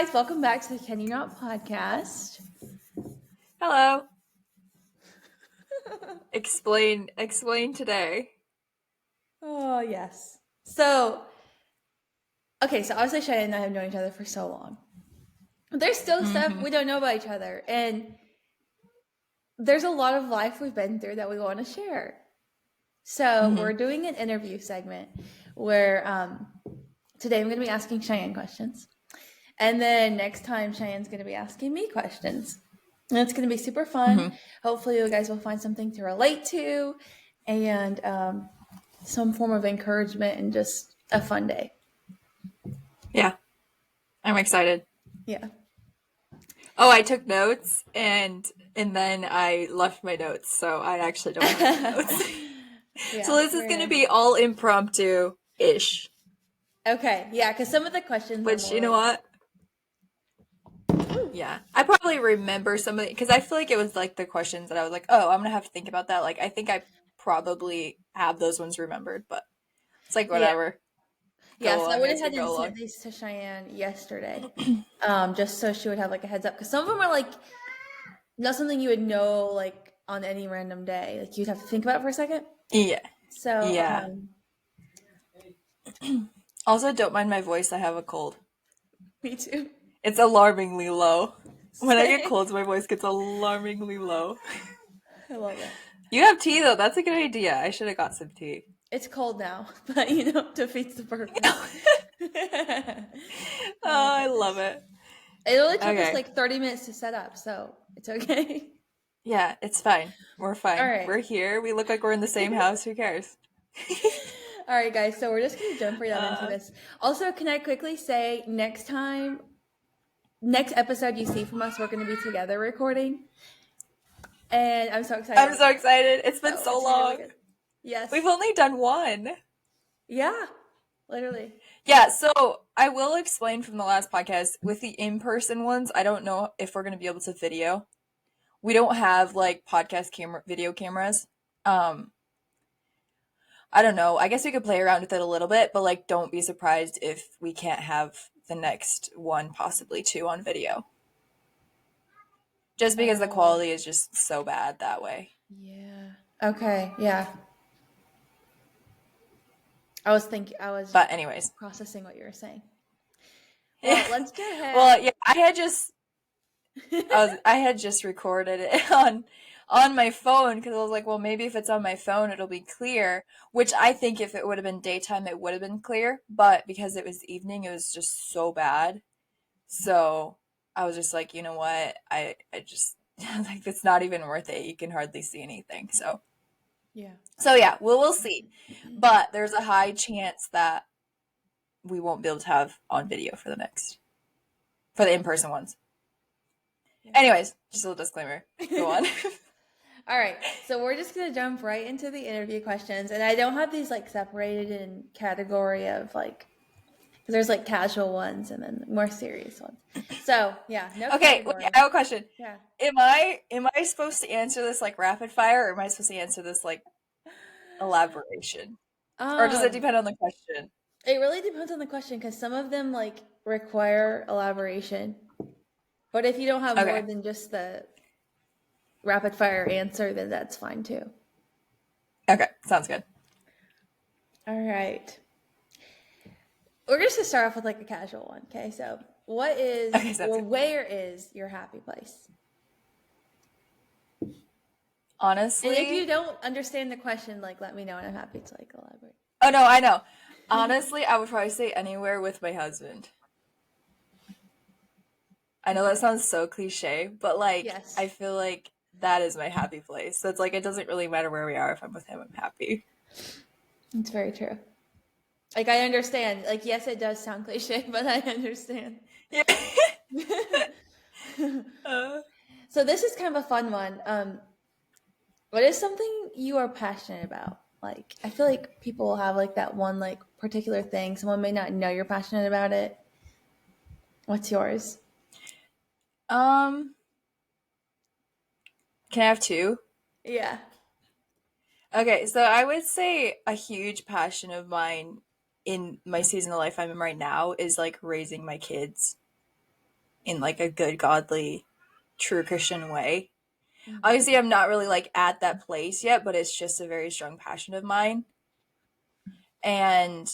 guys, welcome back to the Can You Not podcast. Hello. Explain today. Oh, yes. So obviously Shianne and I have known each other for so long. There's still stuff we don't know about each other, and there's a lot of life we've been through that we want to share. So we're doing an interview segment where today I'm going to be asking Shianne questions. And then next time Cheyenne's going to be asking me questions. And it's going to be super fun. Hopefully you guys will find something to relate to and some form of encouragement and just a fun day. Yeah. I'm excited. Yeah. Oh, I took notes and then I left my notes, so I actually don't have notes. Yeah, so this is going to be all impromptu-ish. Okay, yeah, because some of the questions Which, you know what? Yeah. I probably remember some of it, because I feel like it was like the questions that I was like, oh, I'm going to have to think about that. Like, I think I probably have those ones remembered, but it's like whatever. Yeah, so I went ahead and sent these to Shianne yesterday, just so she would have like a heads up. Because some of them are like not something you would know like on any random day. Like you'd have to think about it for a second. Yeah. So yeah. Also, don't mind my voice. I have a cold. Me too. It's alarmingly low. When I get colds, my voice gets alarmingly low. I love it. You have tea, though. That's a good idea. I should have got some tea. It's cold now, but defeats the purpose. I love it. It only took us like 30 minutes to set up, so it's okay. Yeah, it's fine. We're fine. All right. We're here. We look like we're in the same house. Who cares? All right, guys. So we're just going to jump right on into this. Also, can I quickly say next episode you see from us, we're going to be together recording. And I'm so excited. I'm so excited. It's been so long. Really yes. We've only done one. Yeah, literally. Yeah, so I will explain from the last podcast, with the in-person ones, I don't know if we're going to be able to video. We don't have like video cameras. I don't know. I guess we could play around with it a little bit, but like don't be surprised if we can't have the next one, possibly two, on video. Just because the quality is just so bad that way. Yeah. Okay, yeah. But anyways, processing what you were saying. Well, let's go ahead. Well, yeah, I had just recorded it on my phone because I was like, well, maybe if it's on my phone, it'll be clear, which I think if it would have been daytime, it would have been clear. But because it was evening, it was just so bad. So I was just like, you know what? I just, like, it's not even worth it. You can hardly see anything. So yeah, we'll see. But there's a high chance that we won't be able to have on video for the in-person ones. Anyways, just a little disclaimer. Go on. All right, so we're just going to jump right into the interview questions. And I don't have these like separated in category of like, because there's like casual ones and then more serious ones. So yeah, no. Okay, wait, I have a question. Yeah. Am I supposed to answer this like rapid fire, or am I supposed to answer this like elaboration? Or does it depend on the question? It really depends on the question, because some of them like require elaboration. But if you don't have more than just the rapid fire answer, then that's fine too. Okay, sounds good. All right. We're just going to start off with like a casual one. Okay, so where is your happy place? Honestly, and if you don't understand the question, like let me know and I'm happy to like elaborate. Oh no, I know. Honestly, I would probably say anywhere with my husband. I know that sounds so cliche, but like I feel like that is my happy place. So it's like it doesn't really matter where we are. If I'm with him, I'm happy. It's very true. Like I understand. Like yes, it does sound cliche, but I understand. Yeah. So this is kind of a fun one. What is something you are passionate about? Like I feel like people will have like that one like particular thing. Someone may not know you're passionate about it. What's yours? Can I have two? Yeah. Okay, so I would say a huge passion of mine in my season of life I'm in right now is like raising my kids. in like a good, godly, true Christian way. Mm-hmm. Obviously, I'm not really like at that place yet, but it's just a very strong passion of mine. And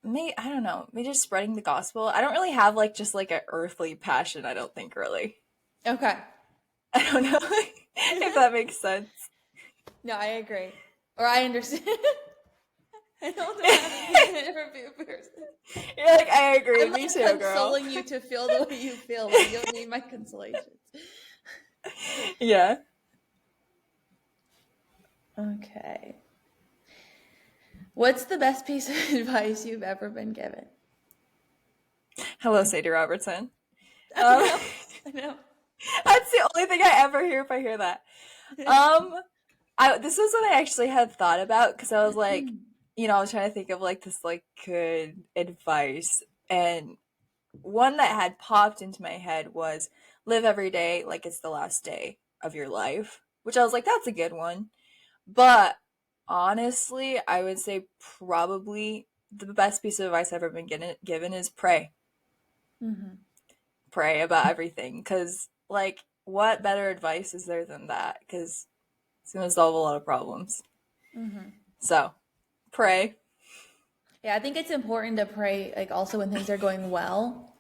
I don't know, maybe just spreading the gospel. I don't really have like just like an earthly passion, I don't think really. Okay. I don't know if that makes sense. No, I agree. Or I understand. I don't know how to be a different person. You're like, I agree, I'm me like too, girl. consoling you to feel the way you feel, but you don't need my consolations. Yeah. Okay. What's the best piece of advice you've ever been given? Hello, Sadie Robertson. I Um, know. I know. that's the only thing I ever hear if I hear that. This was what I actually had thought about because I was like, I was trying to think of like this like good advice, and one that had popped into my head was live every day like it's the last day of your life, which I was like, that's a good one. But honestly, I would say probably the best piece of advice I've ever been given is pray. Mm-hmm. Pray about everything. Because, like, what better advice is there than that? Because it's going to solve a lot of problems. Mm-hmm. So, pray. Yeah, I think it's important to pray, like also when things are going well,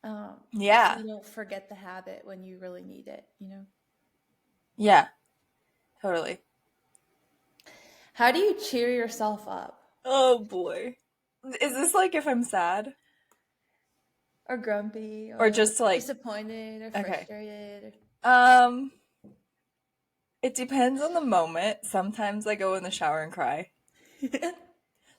so Yeah. you don't forget the habit when you really need it. You know. Yeah. Totally. How do you cheer yourself up Oh, boy. Is this like if I'm sad? or grumpy Or or just like, disappointed or okay. frustrated? Um, it depends on the moment. Sometimes I go in the shower and cry. Or...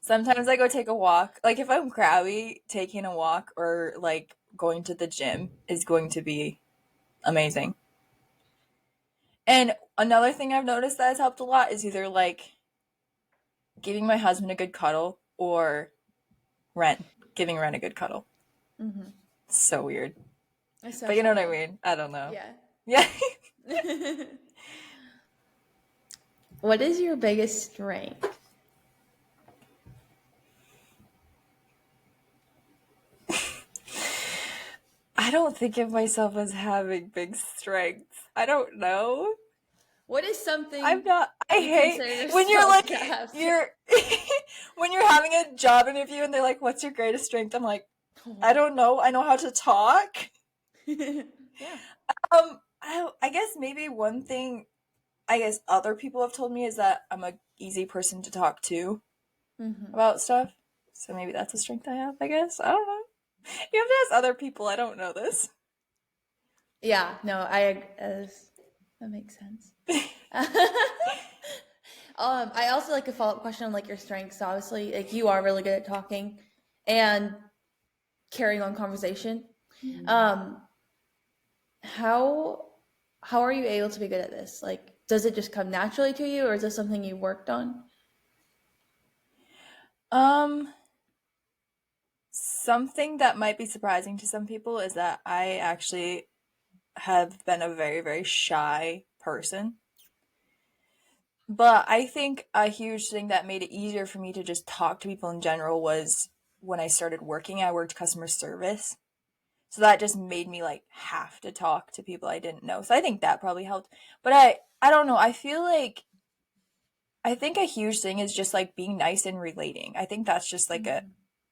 Sometimes I go take a walk. Like if I'm crabby, taking a walk or like going to the gym is going to be amazing. And another thing I've noticed that has helped a lot is either like giving my husband a good cuddle or Ren, giving Ren a good cuddle. Mm-hmm. So weird. It's so But you know what I funny. mean? I don't know. Yeah. Yeah. What is your biggest strength? I don't think of myself as having big strengths. I don't know. What is something I'm not. I you hate consider when you're yourself like to have strength? you're when you're having a job interview and they're like, "What's your greatest strength?" I'm like, I Oh. don't know. I know how to talk. Yeah. I guess maybe one thing I guess other people have told me is that I'm a easy person to talk to Mm-hmm. about stuff. So maybe that's a strength I have. I guess I don't know. You have to ask other people. I don't know this. Yeah. No, that makes sense. I also like a follow up question on like your strengths. So obviously, like you are really good at talking and carrying on conversation. Um, how how are you able to be good at this? Like, does it just come naturally to you, or is this something you worked on? Um, Something that might be surprising to some people is that I actually have been a very, very shy person. But I think a huge thing that made it easier for me to just talk to people in general was when I started working, I worked customer service. So that just made me like have to talk to people I didn't know. So I think that probably helped. But I don't know. I feel like I think a huge thing is just like being nice and relating. I think that's just like a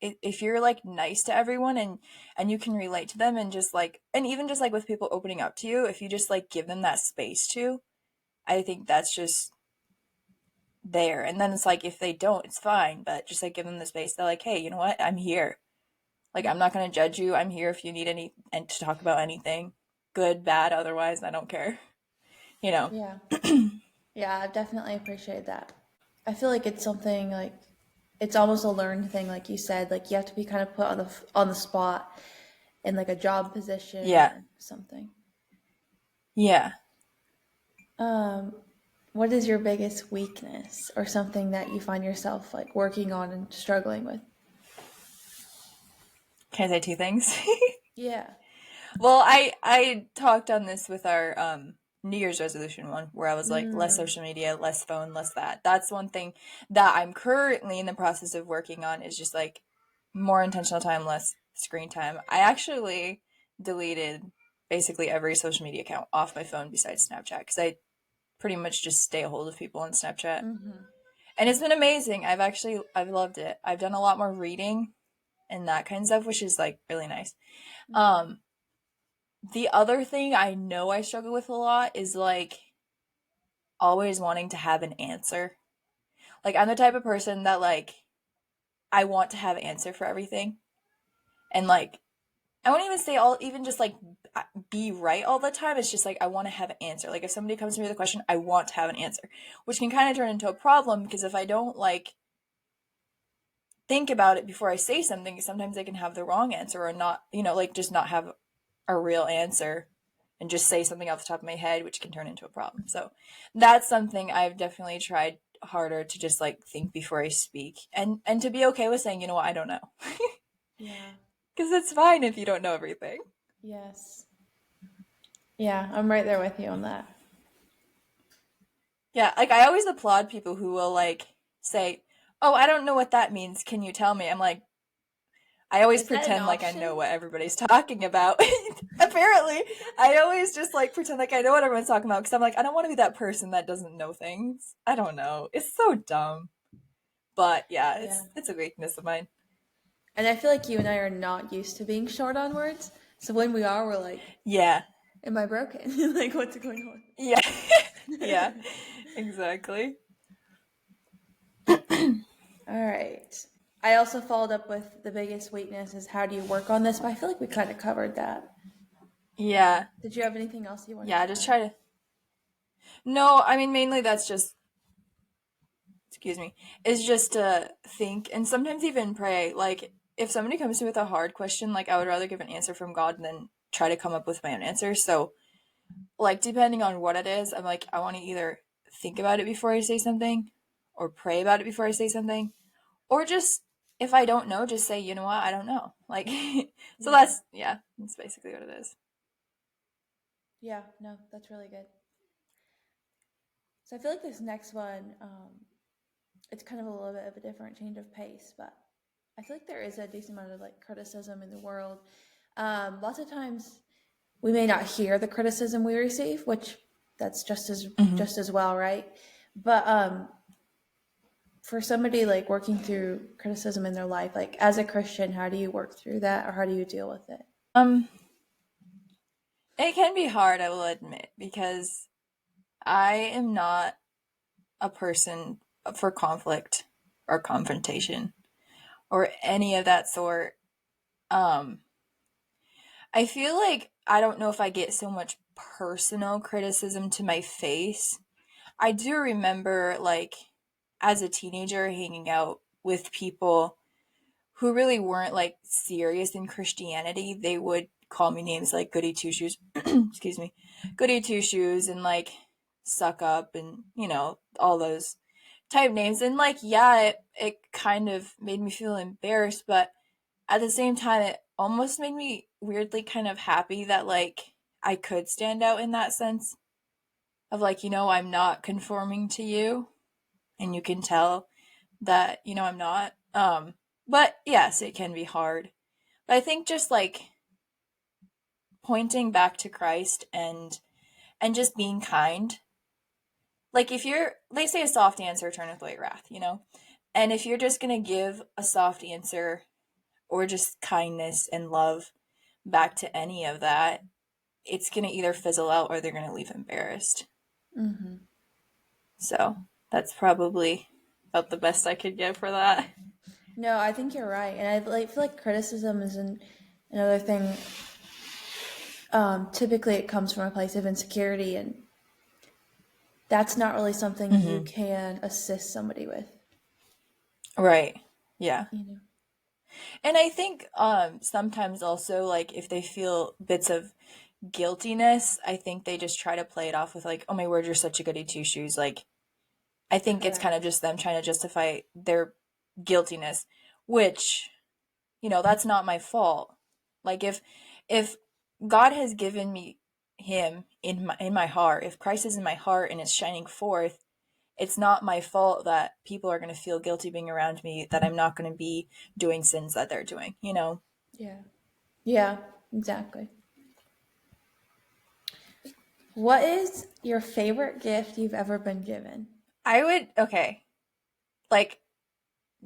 Mm-hmm. if you're like nice to everyone and you can relate to them and just like and even just like with people opening up to you, if you just like give them that space to, I think that's just there. And then it's like if they don't, it's fine, but just like give them the space. They're like, "Hey, you know what? I'm here. Like I'm not going to judge you. I'm here if you need any and to talk about anything. Good, bad, otherwise, I don't care." You know. Yeah. Yeah, I've definitely appreciated that. I feel like it's something like it's almost a learned thing, like you said. Like you have to be kind of put on the spot in like a job position Yeah. or something. Yeah. Um, what is your biggest weakness or something that you find yourself like working on and struggling with? Can I say two things? Yeah. Well, I talked on this with our New Year's resolution one where I was like less Mm, social media, less phone, less that. That's one thing that I'm currently in the process of working on is just like more intentional time, less screen time. I actually deleted basically every social media account off my phone besides Snapchat because I pretty much just stay a hold of people on Snapchat. Mm-hmm. And it's been amazing. I've loved it. I've done a lot more reading and that kind of stuff, which is like really nice. Mm-hmm. The other thing I know I struggle with a lot is like always wanting to have an answer. Like I'm the type of person that like I want to have an answer for everything. And like I won't even say all even just like be right all the time. It's just like I want to have an answer. Like if somebody comes to me with a question, I want to have an answer, which can kind of turn into a problem because if I don't like think about it before I say something, sometimes I can have the wrong answer or not, like just not have a real answer and just say something off the top of my head, which can turn into a problem. So that's something I've definitely tried harder to just like think before I speak and to be okay with saying, you know what, I don't know. Yeah. Because it's fine if you don't know everything. Yes. Yeah, I'm right there with you on that. Yeah, like I always applaud people who will like say, "Oh, I don't know what that means. Can you tell me?" I'm like, I always Is that an pretend like I option? know what everybody's talking about. Apparently, I always just like pretend like I know what everyone's talking about because I'm like, I don't want to be that person that doesn't know things. I don't know. It's so dumb. But yeah, Yeah. it's a weakness of mine. And I feel like you and I are not used to being short on words. So when we are, we're like, Yeah. am I broken? Like, what's going Yeah. Yeah. on? Exactly. All right. I also followed up with the biggest weakness is how do you work on this? But I feel like we kind of covered that. Yeah. Did you have anything else you wanted Yeah, to just add? try to No, I mean mainly that's just excuse me, is just to think and sometimes even pray. Like, if somebody comes to me with a hard question, like, I would rather give an answer from God than try to come up with my own answer. So, like, depending on what it is, I'm like, I want to either think about it before I say something, or pray about it before I say something, or just, if I don't know, just say, you know what, I don't know. Like, so Yeah. that's basically what it is. Yeah. No, that's really good. So I feel like this next one, it's kind of a little bit of a different change of pace, but I feel like there is a decent amount of like criticism in the world. Lots of times we may not hear the criticism we receive, which that's Mm-hmm. just as well, right? But for somebody like working through criticism in their life, like as a Christian, how do you work through that, or how do you deal with it? Um, it can be hard, I will admit, because I am not a person for conflict or confrontation or any of that sort. Um, I feel like I don't know if I get so much personal criticism to my face. I do remember, like, as a teenager, hanging out with people who really weren't, like, serious in Christianity. They would call me names like goody two shoes, excuse me, goody two shoes, and like suck up, and all those type names. And like, yeah, it kind of made me feel embarrassed, but at the same time, it almost made me weirdly kind of happy that like I could stand out in that sense of like, I'm not conforming to you, and you can tell that, I'm not. But yes, it can be hard. But I think just like pointing back to Christ and just being kind. Like if they say a soft answer turneth away wrath. And if you're just gonna give a soft answer or just kindness and love back to any of that, it's gonna either fizzle out or they're gonna leave embarrassed. Mm-hmm. So that's probably about the best I could give for that. No, I think you're right, and feel like criticism is another thing. Typically, it comes from a place of insecurity, and that's not really something you Mm-hmm. can assist somebody with. Right. Yeah. You know. And I think sometimes also like if they feel bits of guiltiness, I think they just try to play it off with like, "Oh my word, you're such a goody two shoes." Like I think it's kind of Correct. just them trying to justify their guiltiness, which, that's not my fault. Like if God has given me him in my heart, if Christ is in my heart and it's shining forth, it's not my fault that people are going to feel guilty being around me, that I'm not going to be doing sins that they're doing. Yeah. Yeah. Exactly. What is your favorite gift you've ever been given? I would, okay, like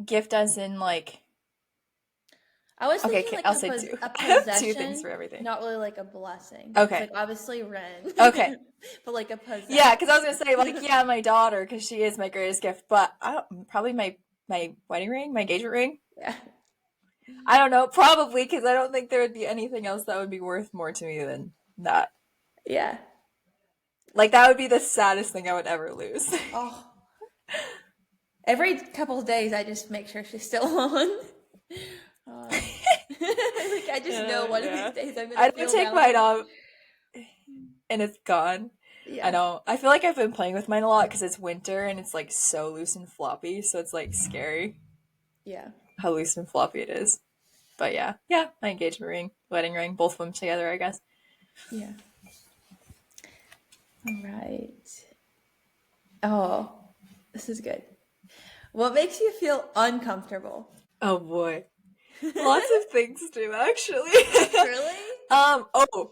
gift as in like, I was okay, thinking okay, like I'll say two. a I have two things possession, for everything. not really like a blessing. It's Okay, like obviously Ren, okay. but like a Yeah, possession. because I was gonna say like, yeah, my daughter, because she is my greatest gift, but I don't, probably my wedding ring, my engagement ring. Yeah. I don't know, probably because I don't think there would be anything else that would be worth more to me than that. Yeah. Like that would be the saddest thing I would ever lose. Oh, every couple of days I just make sure she's still on. Like I just know one of these Yeah. days I'm gonna I don't feel take down mine on. off and it's gone. I Yeah. know. I feel like I've been playing with mine a lot because it's winter and it's like so loose and floppy, so it's like scary Yeah. how loose and floppy it is. But yeah, yeah, my engagement ring, wedding ring, both of them together, I guess. Yeah. All right. Oh, this is good. What makes you feel uncomfortable? Oh boy. Lots of things do actually. Really? Oh,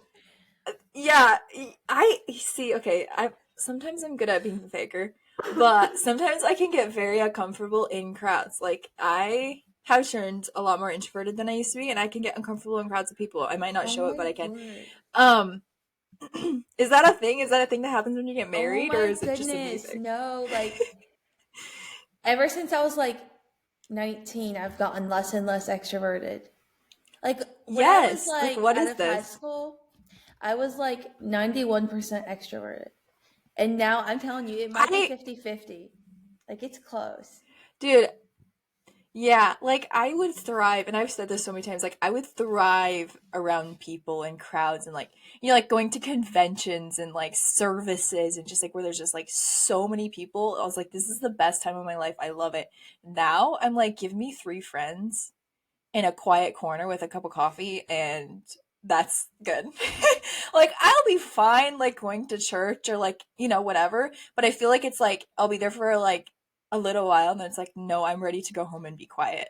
yeah, I see, okay, I sometimes I'm good at being the faker, but sometimes I can get very uncomfortable in crowds. Like I have turned a lot more introverted than I used to be, and I can get uncomfortable in crowds of people. I might not Oh show it, my but I can. word. Um, is that a thing? Is that a thing that happens when you get Oh married, or my is it just a me goodness. thing? No, like ever since I was like 19, I've gotten less and less extroverted. Like when I was Yes. Like, like what out is of high this? school, I was like 91% extroverted. And now I'm telling you, it might be I, 50-50. Like it's close. dude, yeah, like I would thrive, and I've said this so many times, like I would thrive around people and crowds and like, like going to conventions and like services and just like where there's just like so many people. I was like, this is the best time of my life. I love it. Now I'm like, give me three friends in a quiet corner with a cup of coffee and that's good. Like I'll be fine like going to church or like, whatever, but I feel like it's like I'll be there for like a little while and then it's like no, I'm ready to go home and be quiet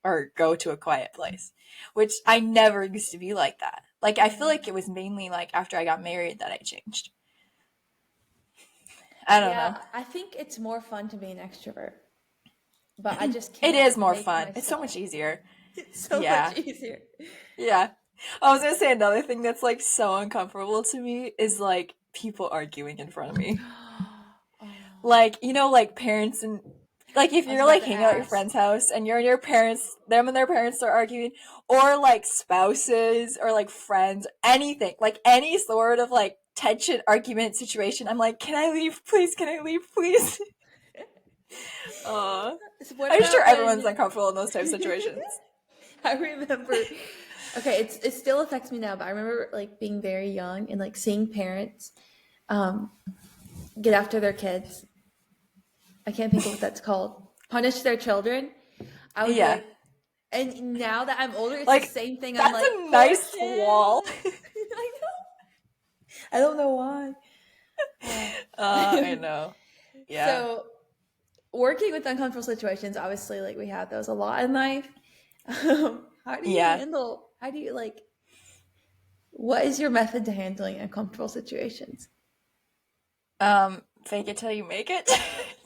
or go to a quiet place, which I never used to be like that. Like I feel like it was mainly like after I got married that I changed. I don't Yeah, know. I think it's more fun to be an extrovert, but I just It can't is more make fun. It's so much myself. easier. It's so much Yeah. easier. Yeah. I was gonna say another thing that's like so uncomfortable to me is like people arguing in front of me. Oh, Like, like parents and like if I was you're about like to hanging out at your ask. friend's house and you're and your parents, them and their parents are arguing, or like spouses or like friends, anything, like any sort of like tension, argument, situation, I'm like, can I leave, please? Can I leave, please? Uh, So what I'm sure about everyone's when uncomfortable in those type of situations. I remember? Okay, it still affects me now, but I remember like being very young and like seeing parents um, get after their kids. I can't think of what that's called. Punish their children. I would be Yeah. like, and now that I'm older, it's the Like, same thing. I'm that's like, a poor nice wall. kids. I know. I don't know why. I know. Yeah. So working with uncomfortable situations, obviously, like we have those a lot in life. How do you Yeah. handle? How do you like? What is your method to handling uncomfortable situations? Fake it till you make it.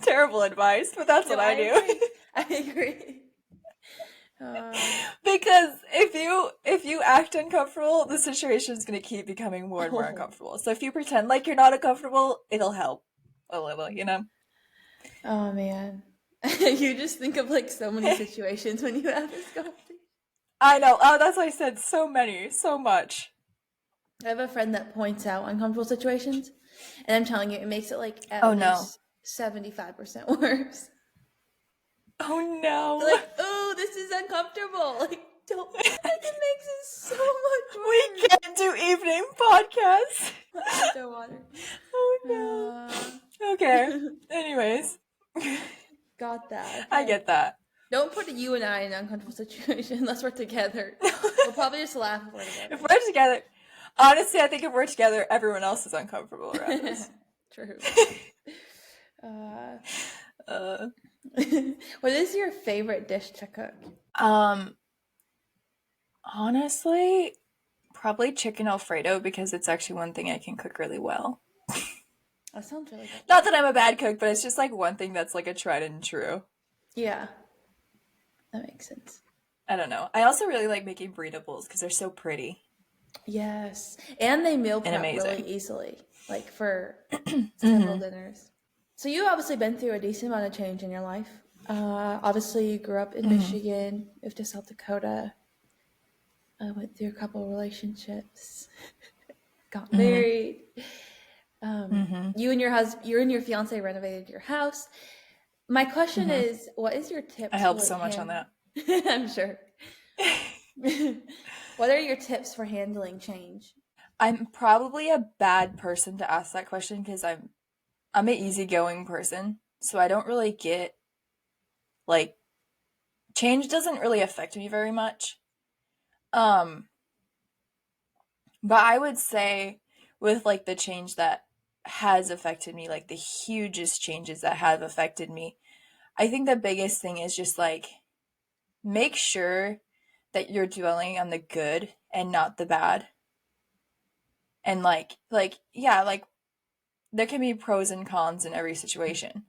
Terrible advice, but that's No, what I I do. agree. I agree. Um, Because if you act uncomfortable, the situation is gonna keep becoming more and more oh, uncomfortable. So if you pretend like you're not uncomfortable, it'll help a little. oh man, you just think of like so many situations when you have this conversation. I know. Oh, that's why I said so many, so much. I have a friend that points out uncomfortable situations, and I'm telling you, it makes it like Oh at no. least 75% worse. Oh They're no. like, oh, this is uncomfortable. Like, don't. Like, it makes it so We much can't do evening podcasts. worse. Underwater. Oh Uh, no. Okay. Anyways, got that. I Okay. get that. Don't put you and I in an uncomfortable situation unless we're together. We'll probably just laugh if we're If together. we're together, honestly, I think if we're together, everyone else is uncomfortable around us. True. Uh, uh, what is your favorite dish to cook? um, honestly, probably chicken Alfredo because it's actually one thing I can cook really well. That sounds really good. Not that I'm a bad cook, but it's just like one thing that's like a tried and true. Yeah, that makes sense. I don't know. I also really like making burrito bowls because they're so pretty Yes, and they meal and prep really amazing. easily, like for several dinners. So you obviously been through a decent amount of change in your life. Obviously, you grew up in Michigan, moved to South Dakota, went through a couple of relationships, got married. You and your fiance renovated your house. My question is, what is your I tips for helped like so much on that. I'm sure. What are your tips for handling change? I'm probably a bad person to ask that question because I'm an easygoing person, so I don't really get like change doesn't really affect me very much. Um, but I would say with like the change that has affected me, like the hugest changes that have affected me, I think the biggest thing is just like make sure that you're dwelling on the good and not the bad. And like yeah, like there can be pros and cons in every situation.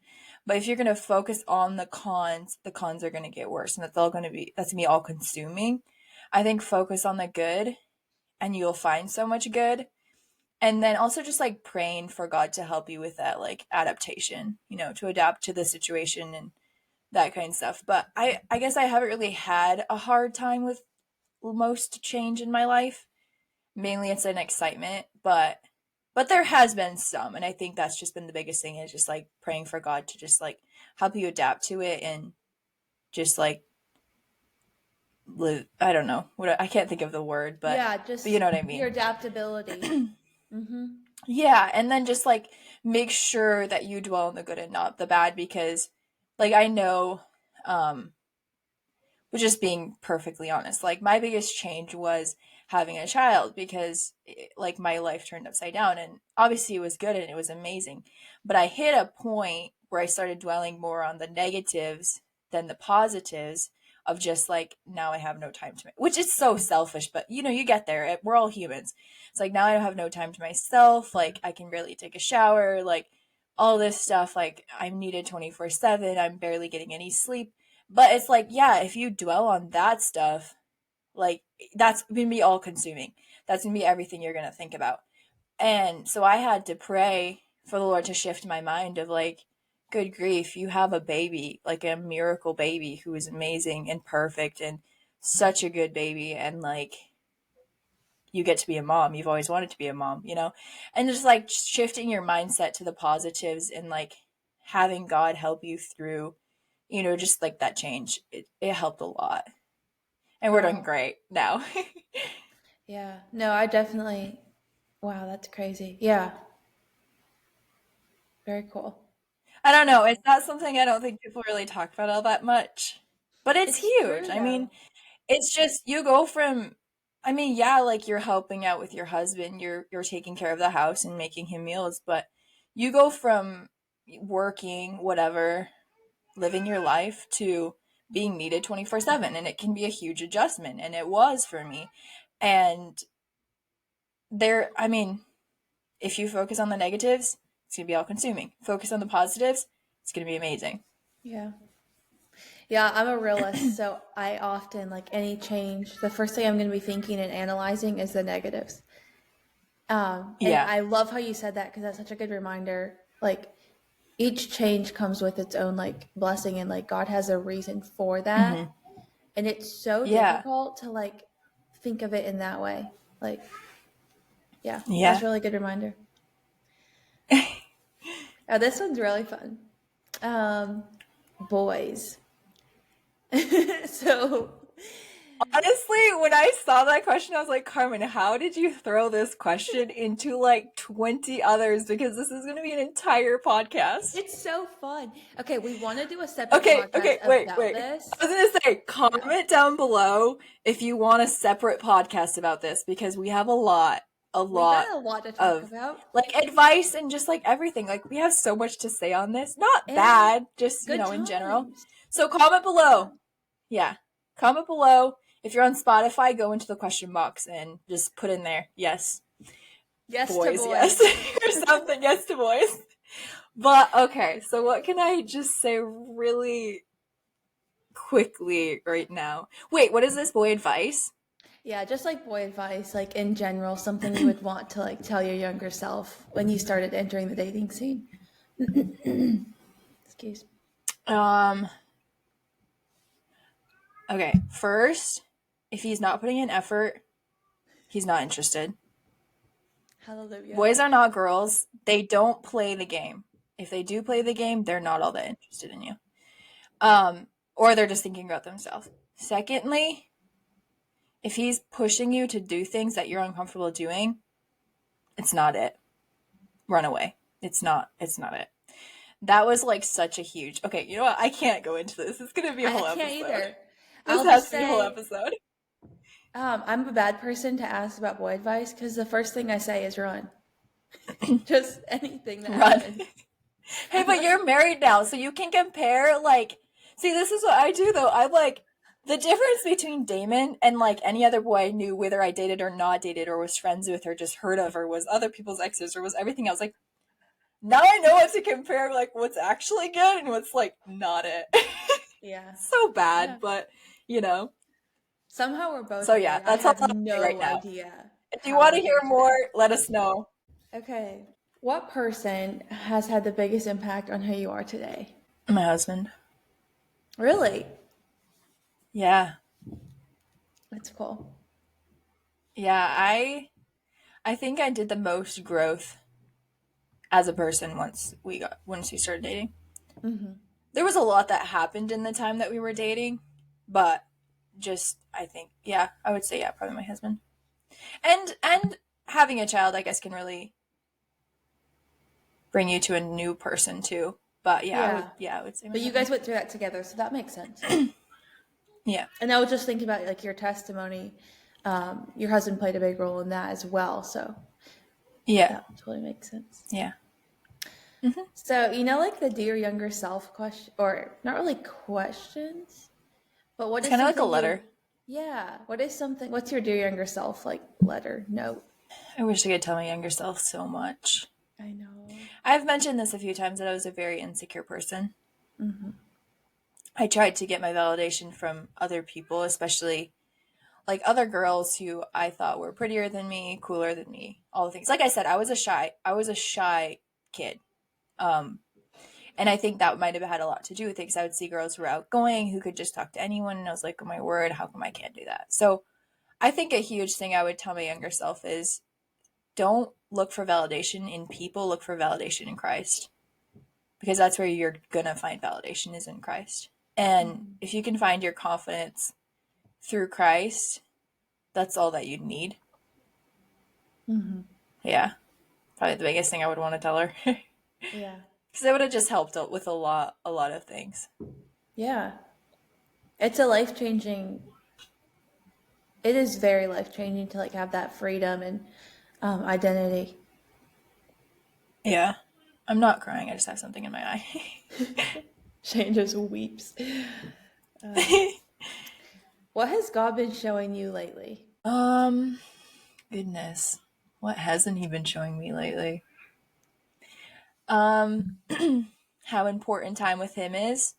But if you're going to focus on the cons are going to get worse and that's going to be all consuming. I think focus on the good and you'll find so much good. And then also just like praying for God to help you with that like adaptation, to adapt to the situation and that kind of stuff. But I guess I haven't really had a hard time with most change in my life. Mainly it's an excitement, but there has been some, and I think that's just been the biggest thing is just like praying for God to just like help you adapt to it and just like live. I don't know what I can't think of the word, Yeah, but you just know what I your mean. adaptability. Mm-hmm. Yeah, and then just like make sure that you dwell on the good and not the bad because like I know um but just being perfectly honest, like my biggest change was having a child because like my life turned upside down and obviously it was good and it was amazing. But I hit a point where I started dwelling more on the negatives than the positives of just like now I have no time to which is so selfish, but you get there. We're all humans. It's like now I don't have no time to myself, like I can barely take a shower, like all this stuff like I'm needed 24/7, I'm barely getting any sleep, but it's like, yeah, if you dwell on that stuff, like that's gonna be all consuming. That's gonna be everything you're gonna think about. And so I had to pray for the Lord to shift my mind of like, good grief, you have a baby, like a miracle baby who is amazing and perfect and such a good baby. And like, you get to be a mom. You've always wanted to be a mom. And just like shifting your mindset to the positives and like having God help you through just like that change, it helped a lot. And we're doing Wow. great now. Yeah. No, I definitely. Wow, that's crazy. Yeah. Very cool. I don't know. It's not something I don't think people really talk about all that much. But it's It's huge. true I though. mean, it's just you go from I mean, yeah, like you're helping out with your husband, you're taking care of the house and making him meals, but you go from working, whatever, living your life to being needed 24/7 and it can be a huge adjustment and it was for me. And I mean, if you focus on the negatives, it's going to be all consuming. Focus on the positives, it's going to be amazing. Yeah. Yeah, I'm a realist, so I often like any change. The first thing I'm going to be thinking and analyzing is the negatives. And Yeah. I love how you said that because that's such a good reminder. Like each change comes with its own like blessing, and like God has a reason for that. Hmm. And it's so Yeah. difficult to like think of it in that way. Like, yeah, that's Yeah. a really good reminder. Oh, this one's really fun. Um, boys. So Honestly, when I saw that question, I was like, Carmen, how did you throw this question into like 20 others? Because this is going to be an entire podcast. it's so fun. Okay, we want to do a separate podcast Okay, about wait. this. I was going to say, Yeah. comment down below if you want a separate podcast about this because we have a We lot got a lot to talk of about. like advice and just like everything. Like we have so much to say on this. Not And bad, just, good in general. times. So comment Yeah. below. Yeah. Comment below. If you're on Spotify, go into the question box and just put in there, yes, Yes to boys, yes, boys. or something, yes to boys. But okay, so what can I just say really quickly right now? Wait, what is this boy advice? Yeah, just like boy advice, like in general, something you would want to like tell your younger self when you started entering the dating scene. Excuse me. Um, okay, first, if he's not putting in effort, he's not interested. Hallelujah. Boys are not girls. They don't play the game. If they do play the game, they're not all that interested in you. Or they're just thinking about themselves. Secondly, if he's pushing you to do things that you're uncomfortable doing, it's not it. Run away. It's not it. That was like such a huge. Okay, you know what? I can't go into this. It's gonna be a I whole can't episode. either. This I'll has just to be a whole say, episode. I'm a bad person to ask about boy advice because the first thing I say is run. Just anything that Run. happens. Hey, I'm but like, you're married now, so you can compare, like, see, this is what I do, though. I like the difference between Damon and, like, any other boy I knew, whether I dated or not dated, or was friends with, or just heard of, or was other people's exes, or was everything else. Like, now I know what to compare, like, what's actually good and what's, like, not it. yeah. So bad, Yeah. but, you know. Somehow we're both So, yeah, married. I that's all have I'll say right no now. idea If you how want we're to hear here more, today. let us know. Okay. What person has had the biggest impact on who you are today? My husband. Really? Yeah. That's cool. Yeah, I think I did the most growth as a person once we started dating. Mm-hmm. There was a lot that happened in the time that we were dating, but just I think yeah, I would say yeah, probably my husband. And having a child I guess can really bring you to a new person too. But Yeah. I would say my But you husband. guys went through that together, so that makes sense. Yeah. And I was just thinking about like your testimony. Your husband played a big role in that as well, so Yeah. that totally makes sense. Yeah. So you know, like the dear younger self question, or not really questions, but what It's is kind of like a something you? letter. Yeah, what is something? What's your dear younger self like letter note? I wish I could tell my younger self so much. I know. I've mentioned this a few times that I was a very insecure person. Mm-hmm. I tried to get my validation from other people, especially like other girls who I thought were prettier than me, cooler than me, all the things. Like I said, I was a shy kid. Um, and I think that might have had a lot to do with it because I would see girls who were outgoing who could just talk to anyone, and I was like, oh my word, how come I can't do that? So I think a huge thing I would tell my younger self is don't look for validation in people, look for validation in Christ. Because that's where you're gonna find validation is in Christ. And Mm-hmm. if you can find your confidence through Christ, that's all that you need. Mm-hmm. Yeah, probably the biggest thing I would want to tell her. Yeah. Because it would have just helped out with a lot of things. Yeah. It's a life changing. It is very life changing to like have that freedom and identity. Yeah. I'm not crying, I just have something in my eye. Shane just weeps. What has God been showing you lately? um, Goodness. What hasn't he been showing me lately? Um, how important time with him is.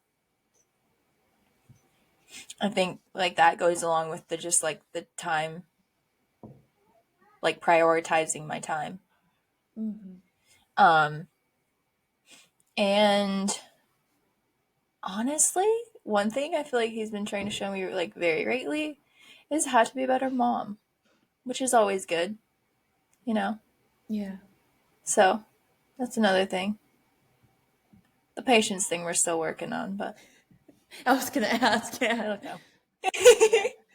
I think like that goes along with the just like the time, like prioritizing my time. Mm-hmm. Um, and honestly, one thing I feel like he's been trying to show me like very greatly is how to be a better mom, which is always good, you know? Yeah. So that's another thing. The patience thing we're still working on, but I was gonna ask. I Yeah. don't know.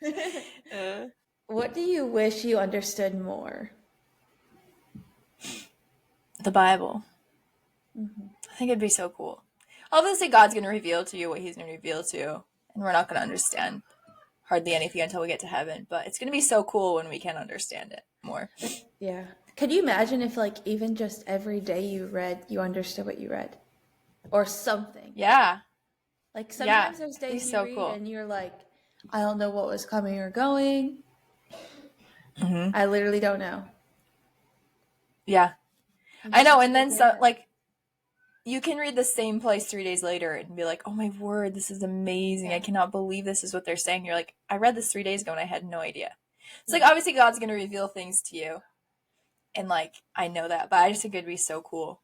Yeah. uh, What do you wish you understood more? the Bible. Mm-hmm. I think it'd be so cool. Obviously, God's going to reveal to you what he's going to reveal to you, and we're not going to understand hardly anything until we get to heaven, but it's going to be so cool when we can understand it more. Yeah. Could you imagine if, like, even just every day you read, you understood what you read? Or something. Yeah. Like, Yeah. sometimes there's It'd be days you so read cool. and you're like, I don't know what was coming or going. Mm-hmm. I literally don't know. Yeah. And I just know. to And take then it so, in. like, you can read the same place 3 days later and be like, oh my word, this is amazing. I cannot believe this is what they're saying. You're like, I read this 3 days ago and I had no idea. It's like, obviously God's going to reveal things to you. And like, I know that, but I just think it'd be so cool.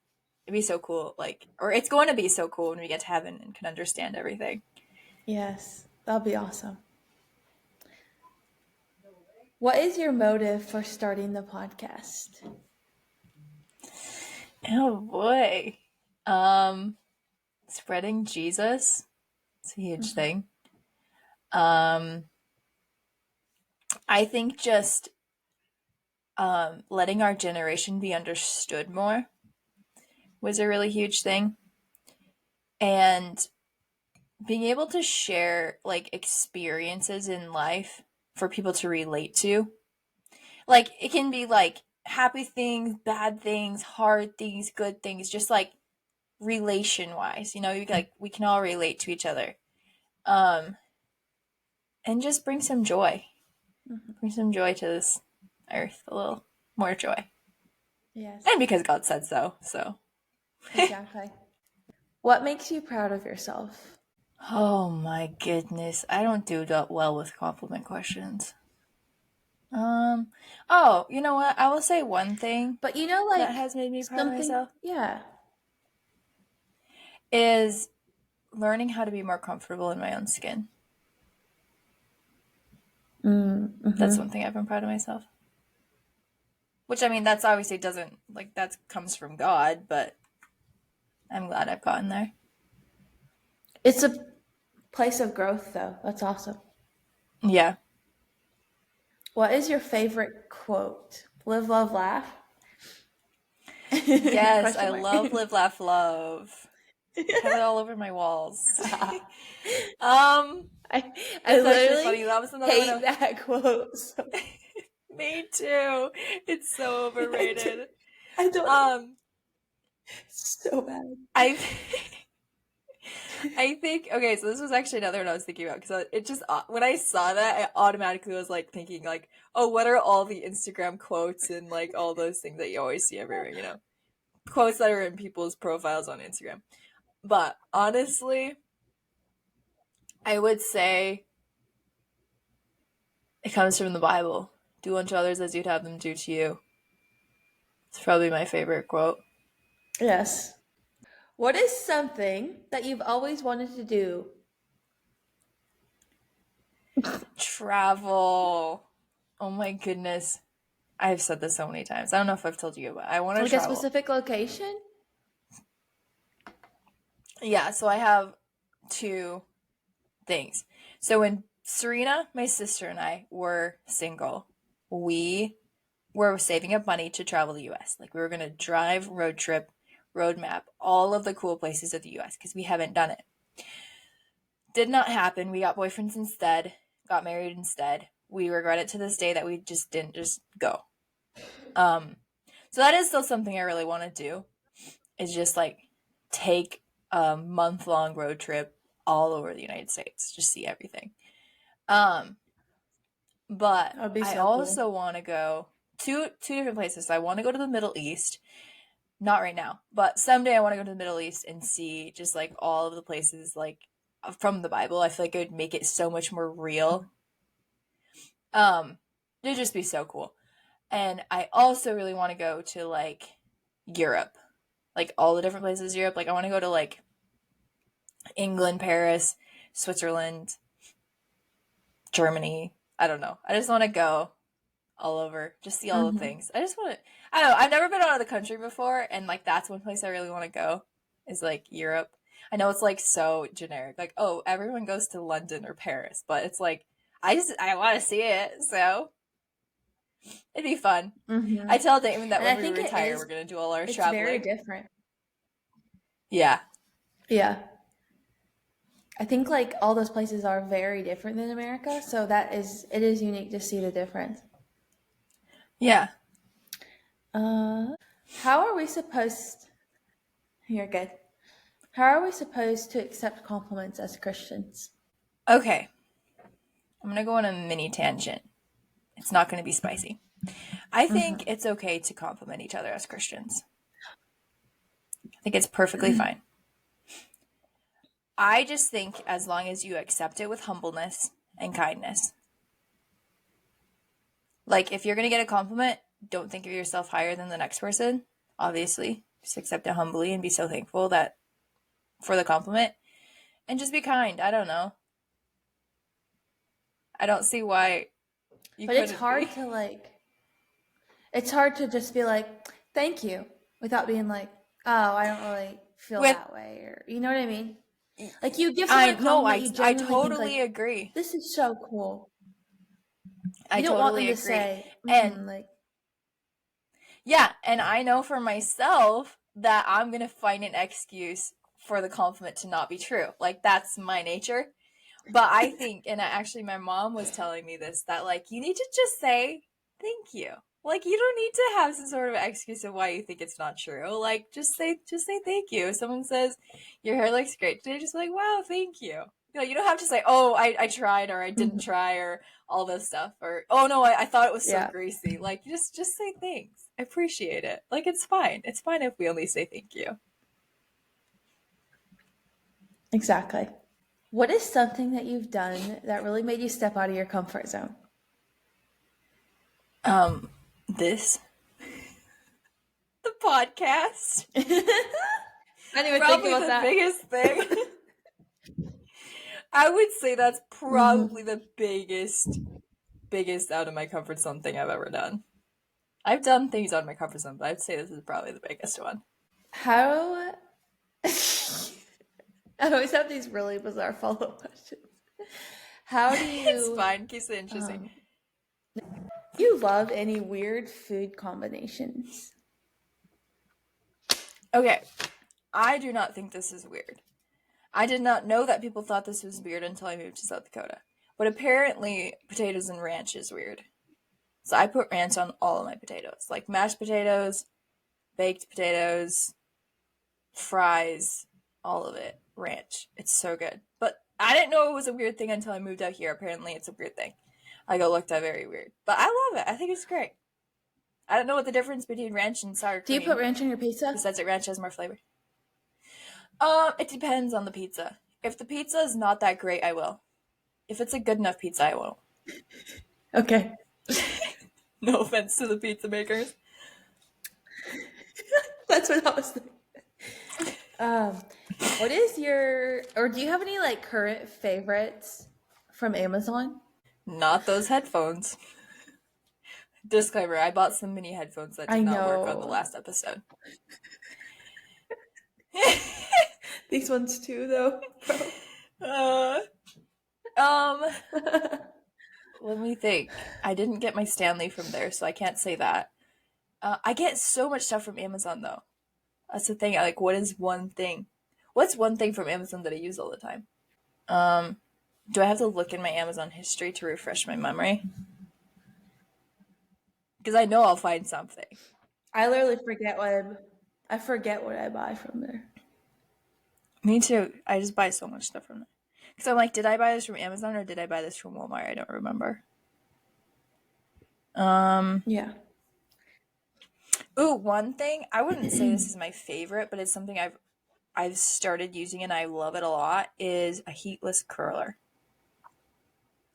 It'd be so cool. Like, or it's going to be so cool when we get to heaven and can understand everything. Yes, that'll be awesome. What is your motive for starting the podcast? Oh boy. Spreading Jesus. It's a huge thing. I think just letting our generation be understood more was a really huge thing. And being able to share like experiences in life for people to relate to. Like it can be like happy things, bad things, hard things, good things, just like relation wise, like we can all relate to each other. And just bring some joy. Bring some joy to this earth, a little more joy. Yes. And because God said so. Exactly. What makes you proud of yourself? Oh my goodness. I don't do well with compliment questions. Oh, you know what? I will say one thing But like that has made me proud of myself. Yeah. Is learning how to be more comfortable in my own skin. Mm-hmm. That's one thing I've been proud of myself. Which, I mean, that's obviously doesn't, like, that comes from God, but I'm glad I've gotten there. It's a place of growth, though. That's awesome. Yeah. What is your favorite quote? Live, love, laugh? Yes, I love live, laugh, love. Have it all over my walls. I It's actually literally funny. That was another hate one. that quote. So. Me too. It's so overrated. I don't. So bad. I think okay. So this was actually another one I was thinking about because it just when I saw that, I automatically was like thinking like, oh, what are all the Instagram quotes and like all those things that you always see everywhere, quotes that are in people's profiles on Instagram. But honestly, I would say it comes from the Bible. Do unto others as you'd have them do to you. It's probably my favorite quote. Yes. What is something that you've always wanted to do? Travel. Oh my goodness. I've said this so many times. I don't know if I've told you, but I want to travel. A specific location? Yeah, so I have two things. So when Serena, my sister, and I were single, we were saving up money to travel the US. Like we were going to drive, road trip, road map, all of the cool places of the US because we haven't done it. Did not happen. We got boyfriends instead, got married instead. We regret it to this day that we just didn't just go. So that is still something I really want to do, is just like take a month-long road trip all over the United States, just see everything. But I also want to go two different places. So I want to go to the Middle East. Not right now, but someday I want to go to the Middle East and see just like all of the places like from the Bible. I feel like it would make it so much more real. It'd just be so cool. And I also really want to go to like Europe, like all the different places in Europe. Like I want to go to like England, Paris, Switzerland, Germany. I don't know. I just want to go all over, just see all the things. I just want to, I don't know. I've never been out of the country before. And like, that's one place I really want to go is like Europe. I know it's like so generic. Like, oh, everyone goes to London or Paris, but it's like, I want to see it. So it'd be fun. Mm-hmm. I tell Damon that when we retire, we're going to do all our traveling. It's very different. Yeah. Yeah. I think like all those places are very different than America. So it is unique to see the difference. Yeah. How are we supposed... You're good. How are we supposed to accept compliments as Christians? Okay. I'm going to go on a mini tangent. It's not going to be spicy. I think it's okay to compliment each other as Christians. I think it's perfectly fine. I just think as long as you accept it with humbleness and kindness. Like, if you're going to get a compliment, don't think of yourself higher than the next person, obviously. Just accept it humbly and be so thankful that for the compliment. And just be kind. I don't know. I don't see why you But it's couldn't hard be. to like, it's hard to just be like, thank you, without being like, oh, I don't really feel With that way. Or, you know what I mean? Like you give someone I a no, compliment, you I genuinely think totally like, agree. this is so cool. I You don't want totally them to agree. say, And like, yeah, and I know for myself that I'm going to find an excuse for the compliment to not be true. Like, that's my nature. But I think, and actually, my mom was telling me this, that like you need to just say thank you. Like, you don't need to have some sort of excuse of why you think it's not true. Like, just say thank you. If someone says your hair looks great today, just be like, wow, thank you. You don't have to say, oh, I tried, or I didn't try, or all this stuff, or oh no, I thought it was so yeah, greasy. Like, just say thanks. I appreciate it. Like, it's fine. It's fine if we only say thank you. exactly. What is something that you've done that really made you step out of your comfort zone? This the podcast. I didn't even think Probably about the that. biggest thing. I would say that's probably the biggest out of my comfort zone thing I've ever done. I've done things out of my comfort zone, but I'd say this is probably the biggest one. How I always have these really bizarre follow-up questions. How do It's you fine. Keeps it interesting. um do you love any weird food combinations? Okay, I do not think this is weird. I did not know that people thought this was weird until I moved to South Dakota. But apparently, potatoes and ranch is weird. So I put ranch on all of my potatoes, like mashed potatoes, baked potatoes, fries, all of it. Ranch. It's so good. But I didn't know it was a weird thing until I moved out here. Apparently, it's a weird thing. Like, it looked at very weird. But I love it. I think it's great. I don't know what the difference between ranch and sour Do you put cream, ranch on your pizza? besides that ranch has more flavor. It depends on the pizza. If the pizza is not that great, I will. If it's a good enough pizza, I won't. Okay. No offense to the pizza makers. That's what I was thinking. What is your or do you have any like current favorites from Amazon? Not those headphones. Disclaimer, I bought some mini headphones that I did not work on the know. last episode. These ones too though, uh, um, let me think. I didn't get my Stanley from there, so I can't say that. I get so much stuff from Amazon though. That's the thing. Like, what is one thing? What's one thing from Amazon that I use all the time? Do I have to look in my Amazon history to refresh my memory? Because I know I'll find something. I literally forget I forget what I buy from there. Me too. I just buy so much stuff from there. Because I'm like, did I buy this from Amazon or did I buy this from Walmart? I don't remember. Yeah. Ooh, one thing. I wouldn't say this is my favorite, but it's something I've started using and I love it a lot. Is a heatless curler.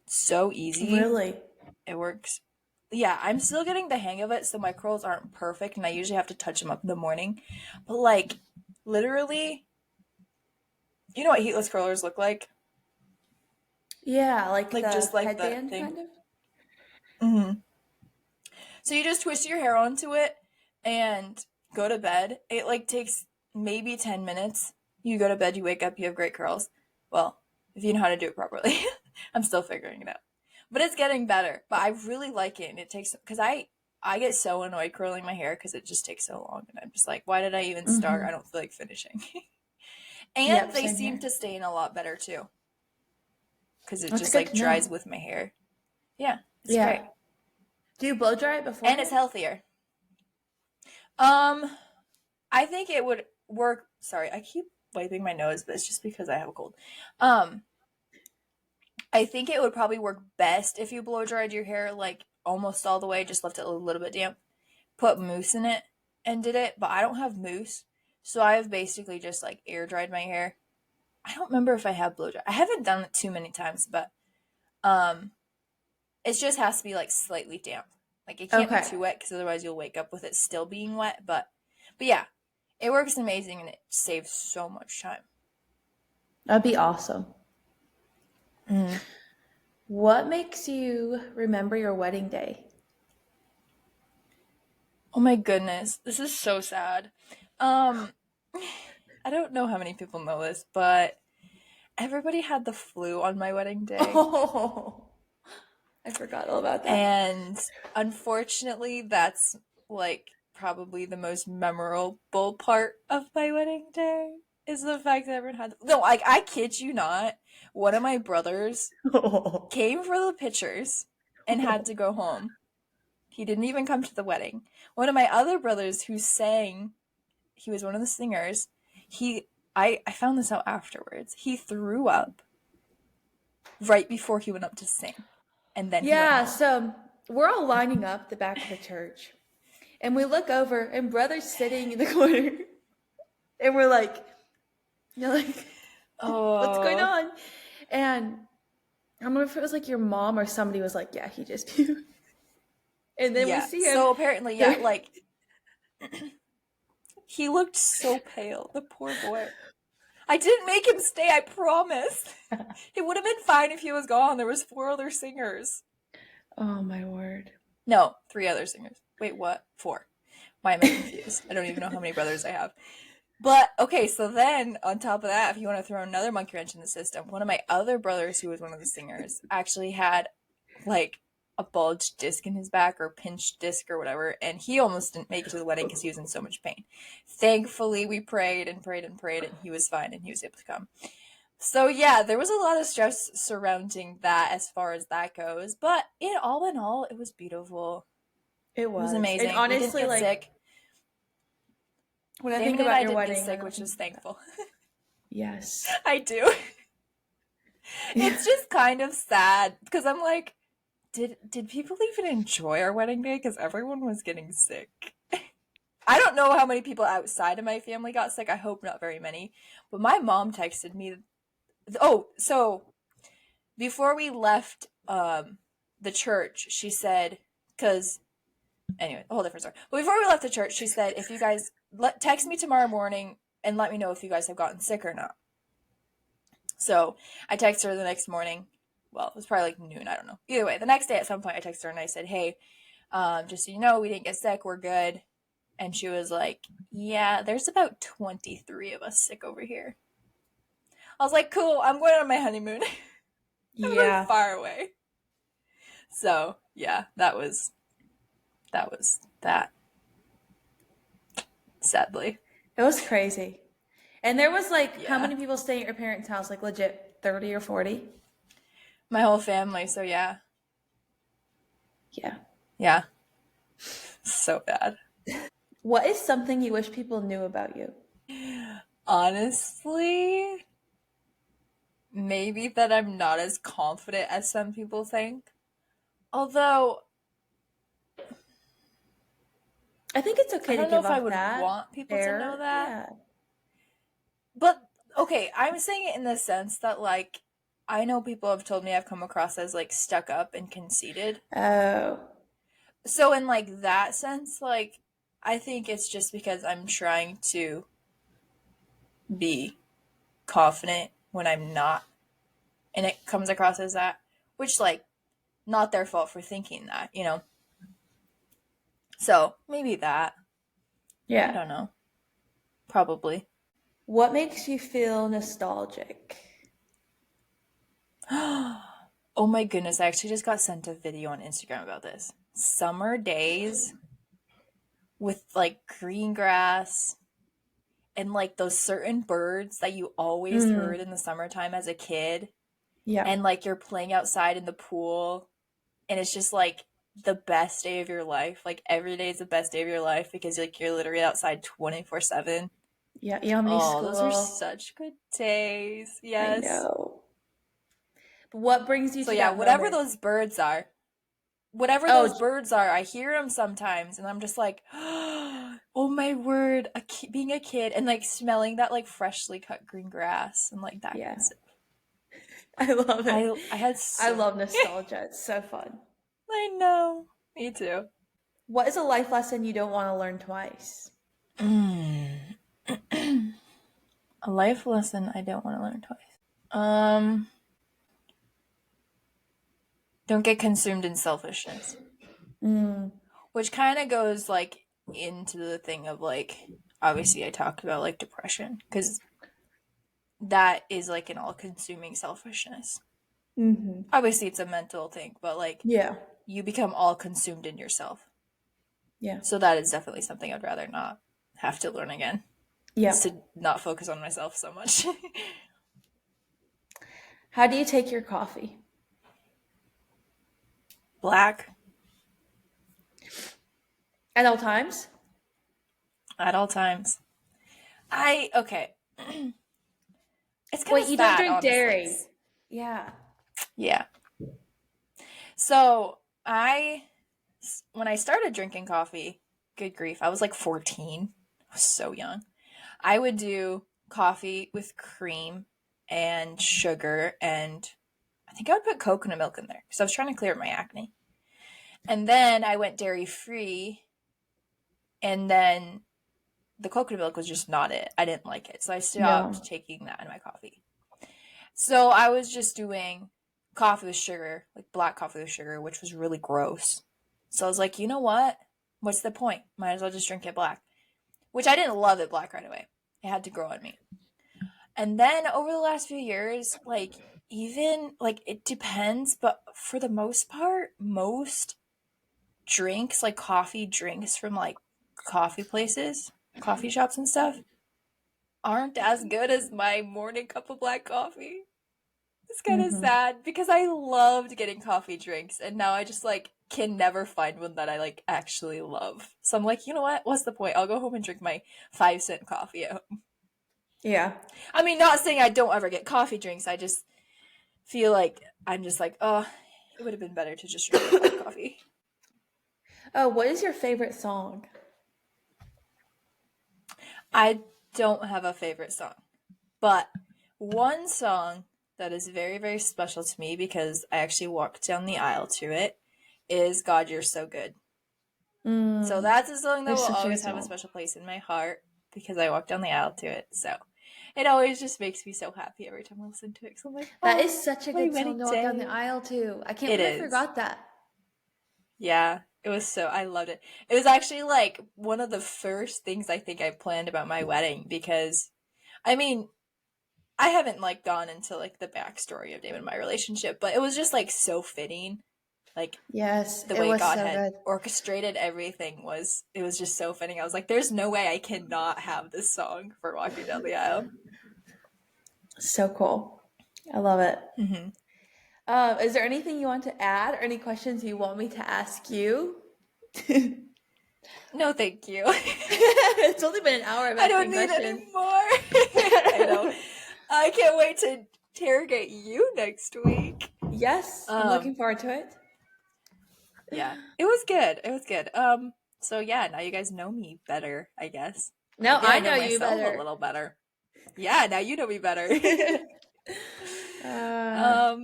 So easy. Really? It works. Yeah, I'm still getting the hang of it, so my curls aren't perfect, and I usually have to touch them up in the morning. But like, literally, you know what heatless curlers look like? Yeah, like Like the just like the headband thing. kind of? Mm-hmm. So you just twist your hair onto it and go to bed. It like takes maybe 10 minutes. You go to bed, you wake up, you have great curls. Well, if you know how to do it properly. I'm still figuring it out. But it's getting better. But I really like it and it takes cuz I get so annoyed curling my hair cuz it just takes so long and I'm just like, why did I even start? I don't feel like finishing. And Yep, they same seem here. to stain a lot better too cuz it That's just good like to know. dries with my hair. Yeah, it's Yeah. great. Do you blow dry it And it's beforehand? healthier. Um I think it would work. Sorry, I keep wiping my nose, but it's just because I have a cold. Um, I think it would probably work best if you blow dried your hair like almost all the way, just left it a little bit damp. Put mousse in it and did it, but I don't have mousse, So I've basically just like air dried my hair. I don't remember if I have blow dry. I haven't done it too many times, but um, it just has to be like slightly damp. Like it can't be Okay. too wet because otherwise you'll wake up with it still being wet. But yeah, it works amazing and it saves so much time. That'd be awesome. Mm. What makes you remember your wedding day? Oh my goodness, this is so sad. Um, I don't know how many people know this, but everybody had the flu on my wedding day. Oh, I forgot all about that. And unfortunately, that's like probably the most memorable part of my wedding day is the fact that everyone had. No, like I kid you not, one of my brothers came for the pictures and had to go home. He didn't even come to the wedding. One of my other brothers who sang, he was one of the singers. I found this out afterwards. He threw up right before he went up to sing, and then he went Yeah, home. so we're all lining up the back of the church, and we look over, and brother's sitting in the corner, and we're like, you're like, what's going Oh, on? And I don't know if it was like your mom or somebody was like, yeah, he just puked. And then we yeah. see him. So apparently, yeah, like he looked so pale, the poor boy. I didn't make him stay, I promise. It would have been fine if he was gone. There was 4 other singers. Oh my word. No, 3 other singers. Wait, what? 4. Why am I confused? I don't even know how many brothers I have. But okay, so then on top of that, if you want to throw another monkey wrench in the system, one of my other brothers, who was one of the singers, actually had like a bulged disc in his back or pinched disc or whatever, and he almost didn't make it to the wedding because he was in so much pain. Thankfully, we prayed and prayed and prayed, and he was fine and he was able to come. So yeah, there was a lot of stress surrounding that as far as that goes, but in all, it was beautiful. It It was was. And amazing. We didn't honestly, get like, sick. when I think Damien and about I your didn't get wedding, I sick, don't which think was about that. thankful. Yes. I do. Yeah. It's just kind of sad because I'm like, did people even enjoy our wedding day? Because everyone was getting sick. I don't know how many people outside of my family got sick. I hope not very many. But my mom texted me. Oh, so before we left the church, she said, because anyway, a whole different story. But before we left the church, she said, if you guys text me tomorrow morning and let me know if you guys have gotten sick or not. So I texted her the next morning. Well, it was probably like noon. I don't know. Either way, the next day at some point, I texted her and I said, "Hey, just so you know, we didn't get sick. We're good." And she was like, "Yeah, there's about 23 of us sick over here." I was like, "Cool. I'm going on my honeymoon. I'm going Yeah. far away." So yeah, that was that. Sadly, It was crazy. And there was like, how yeah, many people staying at your parents' house? Like, legit 30 or 40? my whole family. So yeah, Yeah. yeah, so bad. What is something you wish people knew about you? Honestly, maybe that I'm not as confident as some people think. Although, I think it's I okay to don't know give if I off would that want people to know air. that. Yeah. But, okay, I'm saying it in the sense that, like, I know people have told me I've come across as, like, stuck up and conceited. Oh. So, in, like, that sense, like, I think it's just because I'm trying to be confident when I'm not. And it comes across as that. Which, like, not their fault for thinking that, you know? So, maybe that. I Yeah. don't know. Probably. What makes you feel nostalgic? Oh my goodness, I actually just got sent a video on Instagram about this. Summer days with like green grass and like those certain birds that you always heard Mm. in the summertime as a kid. Yeah. And like you're playing outside in the pool and it's just like the best day of your life. Like every day is the best day of your life because like you're literally outside 24/7. Yeah. Yummy Oh, those are school. such good days. I Yes. know. But what brings you So to yeah, that moment? whatever Oh, those birds are, I hear them sometimes and I'm just like, oh Oh my word, being a kid and like smelling that like freshly cut green grass and like that kind Yeah. of stuff. I love it. I had I so love nostalgia. It's so fun. I know. Me too. What is a life lesson you don't want to learn twice? Mm. A life lesson I don't want to learn twice. Don't get consumed in selfishness. Mm. Which kind of goes like into the thing of like obviously I talked about like depression because that is like an all-consuming selfishness. Mm-hmm. Obviously it's a mental thing, but like Yeah. you become all consumed in yourself. Yeah. So that is definitely something I'd rather not have to learn again. Yeah. Is to not focus on myself so much. How do you take your coffee? Black At all times? at all times. Okay. It's kind Wait, of you don't sad, drink honestly. dairy. Yeah. Yeah. So when I started drinking coffee, good grief, I was like 14. I was so young. I would do coffee with cream and sugar, and I think I would put coconut milk in there because I was trying to clear up my acne. And then I went dairy free, and then the coconut milk was just not it. I didn't like it. So I stopped No. taking that in my coffee. So I was just doing coffee with sugar, like black coffee with sugar, which was really gross. So I was like, you know what? What's the point? Might as well just drink it black. Which I didn't love it black right away. It had to grow on me. And then over the last few years, like even like it depends, but for the most part, most drinks, like coffee drinks from like coffee places, coffee shops and stuff, aren't as good as my morning cup of black coffee. It's kind of Mm-hmm. sad because I loved getting coffee drinks and now I just like can never find one that I like actually love. So I'm like, you know what? What's the point? I'll go home and drink my 5-cent coffee at home. Yeah. I mean, not saying I don't ever get coffee drinks. I just feel like I'm just like, oh, it would have been better to just drink black coffee. Oh, what is your favorite song? I don't have a favorite song, but one song that is very, very special to me because I actually walked down the aisle to it is God, You're So Good. So that's a song that will It's such a good always have a song. special place in my heart because I walked down the aisle to it. So it always just makes me so happy every time I listen to it. So I'm like, That oh, is such a my good song wedding to walk down the day. aisle to. I can't It believe I is. forgot that. Yeah, it was so, I loved it. It was actually like one of the first things I think I planned about my wedding because, I mean, I haven't like gone into like the backstory of David and my relationship, but it was just like so fitting. Like Yes, the it way was God so had good. orchestrated everything it was just so fitting. I was like, there's no way I cannot have this song for walking down the aisle. So cool. I love it. Mm-hmm. Is there anything you want to add or any questions you want me to ask you? No, thank you. It's only been an hour of I don't asking need any questions. more. I know. I can't wait to interrogate you next week. Yes, I'm looking forward to it. Yeah, it was good. It was good. So yeah, now you guys know me better, I guess. Now Maybe I I know know you myself better. a little better. Yeah, now you know me better. uh,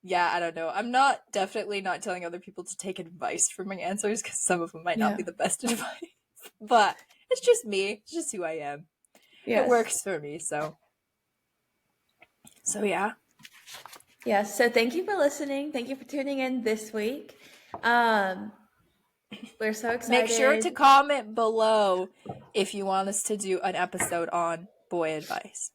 Yeah, I don't know. I'm not definitely not telling other people to take advice from my answers because some of them might not yeah. be the best advice. But it's just me. It's just who I am. Yes. It works for me, so. So yeah. Yes. So thank you for listening. Thank you for tuning in this week. We're so excited. Make sure to comment below if you want us to do an episode on boy advice.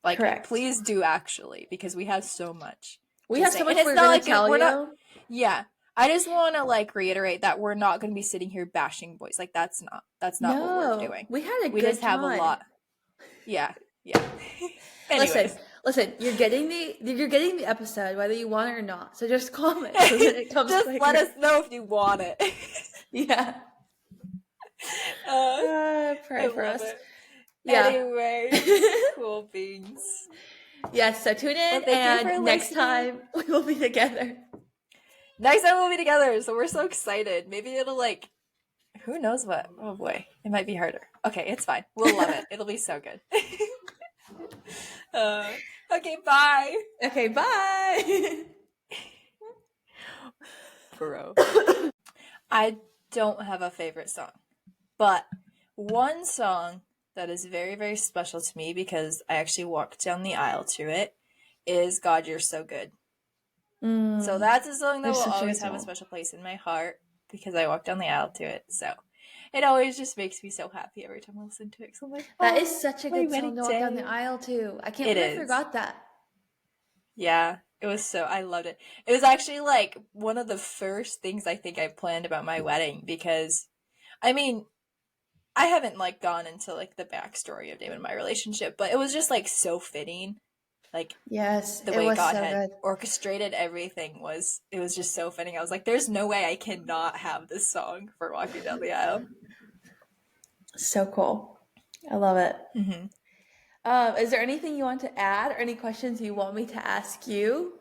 Like, Correct. please do actually, because we have so much. We have so much and it's we're not going like to tell we're you. Not, yeah, I just want to like reiterate that we're not going to be sitting here bashing boys. Like that's not what we're doing. We had a we good just have time. a lot. Yeah. Anyways. Listen. You're getting the episode whether you want it or not. So just comment so that it comes just quicker. let us know if you want it. Yeah. Pray for us. It. Yeah. Anyway, cool beans. Yes, so tune in and next time we will be together. Next time we'll be together, so we're so excited. Maybe it'll like who knows what? Oh boy, it might be harder. Okay, it's fine. We'll love it. It'll be so good. Okay, bye. Okay, bye. Bro. I don't have a favorite song, but one song that is very, very special to me because I actually walked down the aisle to it is God, You're So Good. So that's a song that It's will such a always good have a song. special place in my heart because I walked down the aisle to it. So it always just makes me so happy every time I listen to it. So I'm like, That is such a my good wedding song to walk down the day. aisle to. I can't It believe I is. forgot that. Yeah, it was I loved it. It was actually like one of the first things I think I planned about my wedding because, I mean, I haven't like gone into like the backstory of David and my relationship, but it was just like so fitting. Like Yes, the it way was God so had good. orchestrated everything it was just so fitting. I was like, there's no way I cannot have this song for walking down the aisle. So cool. I love it. Mm-hmm. Is there anything you want to add or any questions you want me to ask you?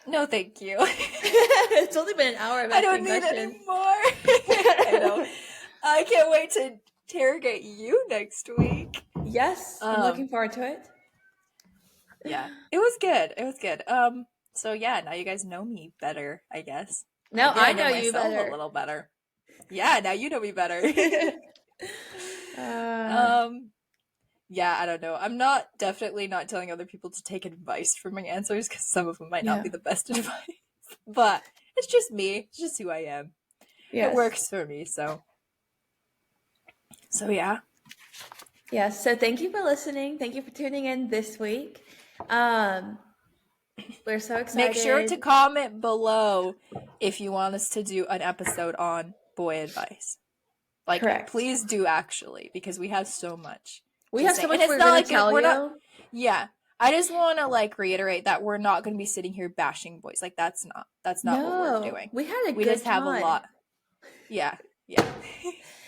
No, thank you. It's only been an hour of I don't asking need any questions. more. I know. I can't wait to interrogate you next week. Yes, I'm looking forward to it. Yeah, it was good. It was good. So yeah, now you guys know me better, I guess. Now Maybe I I know know you myself a better. little better. Yeah, now you know me better. uh, Yeah, I don't know. I'm not definitely not telling other people to take advice from my answers because some of them might not yeah. be the best advice. But it's just me. It's just who I am. It Yes. works for me, so yeah. Yes. So thank you for listening. Thank you for tuning in this week. We're so excited. Make sure to comment below if you want us to do an episode on boy advice. Like, Correct. please do actually, because we have so much. We have so much and it's we're not going like to tell we're you. not. Yeah, I just want to like reiterate that we're not going to be sitting here bashing boys. Like that's not what we're doing. We had a We good just have time. a lot. Yeah.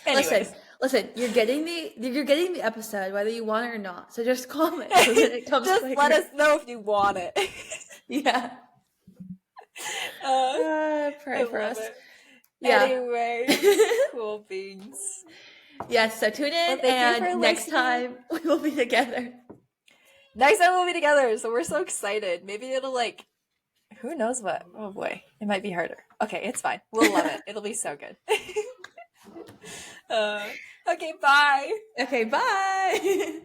Anyways. Listen. You're getting the episode whether you want it or not. So just comment so that it comes just quicker. let us know if you want it. Yeah. Pray for us. It. Yeah. Anyway, cool beans. Yes. So tune in, and next time we will be together. Next time we'll be together. So we're so excited. Maybe it'll like. Who knows what? Oh boy, it might be harder. Okay, it's fine. We'll love it. It'll be so good. Okay, bye. Okay, bye.